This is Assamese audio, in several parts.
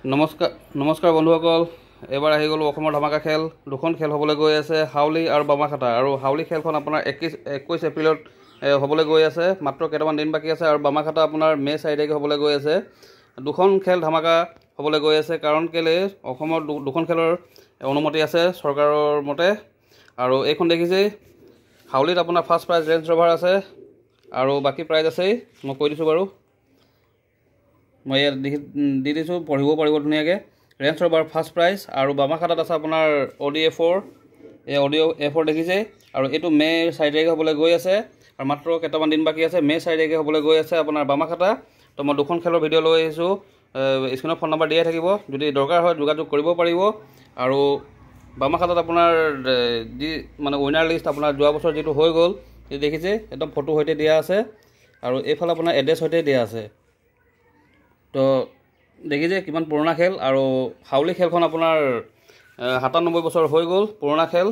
নমস্কাৰ বন্ধুসকল এবাৰ আহি গ'ল অসমৰ ধামাকা খেল দুখন খেল হ'বলৈ গৈ আছে হাউলি আৰু বামাখাটা আৰু হাউলি খেলখন আপোনাৰ 21 এপ্ৰিলত হ'বলৈ গৈ আছে মাত্ৰ কেইটামান দিন বাকী আছে আৰু বামাখাটা আপোনাৰ মে 4 তাৰিখে হ'বলৈ গৈ আছে দুখন খেল ধামাকা হ'বলৈ গৈ আছে কাৰণ কেলে অসমৰ দুখন খেলৰ অনুমতি আছে চৰকাৰৰ মতে আৰু এইখন দেখিছে হাউলিত আপোনাৰ ফাৰ্ষ্ট প্ৰাইজ ৰেঞ্জ ৰভাৰ আছে আৰু বাকি প্ৰাইজ আছে মই কৈ দিছোঁ বাৰু মই দি দিছোঁ পঢ়িব পাৰিব ধুনীয়াকৈ ৰেঞ্জ ৰভাৰ ফাৰ্ষ্ট প্ৰাইজ আৰু বামাখাটাত আছে আপোনাৰ অডি A4 এই অডি A4 দেখিছে আৰু এইটো মে 4 তাৰিখে হ'বলৈ গৈ আছে আৰু মাত্ৰ কেইটামান দিন বাকী আছে মে 4 তাৰিখে হ'বলৈ গৈ আছে আপোনাৰ বামাখাটা তো মই দুখন খেলৰ ভিডিঅ' লৈ আহিছোঁ স্ক্ৰীনত ফোন নম্বৰ দিয়াই থাকিব যদি দৰকাৰ হয় যোগাযোগ কৰিব পাৰিব আৰু বামাখাটাত আপোনাৰ যি মানে উইনাৰ লিষ্ট আপোনাৰ যোৱা বছৰ যিটো হৈ গ'ল এই দেখিছে একদম ফটো সৈতে দিয়া আছে আৰু এইফালে আপোনাৰ এড্ৰেছ সৈতে দিয়া আছে তো দেখিছে কিমান পুৰণা খেল আৰু হাউলি খেলখন আপোনাৰ 97 বছৰ হৈ গ'ল পুৰণা খেল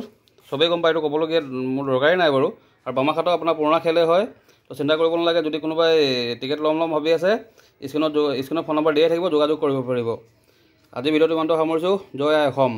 সবেই গম পায় এইটো ক'বলগীয়া মোৰ দৰকাৰেই নাই বাৰু আৰু বামাখাটাও আপোনাৰ পুৰণা খেলেই হয় তো চিন্তা কৰিব নালাগে যদি কোনোবাই টিকেট ল'ম ভাবি আছে স্ক্ৰীনত ফোন নম্বৰ দিয়াই থাকিব যোগাযোগ কৰিব পাৰিব আজি ভিডিঅ'টো ইমানটো সামৰিছোঁ জয় আই অসম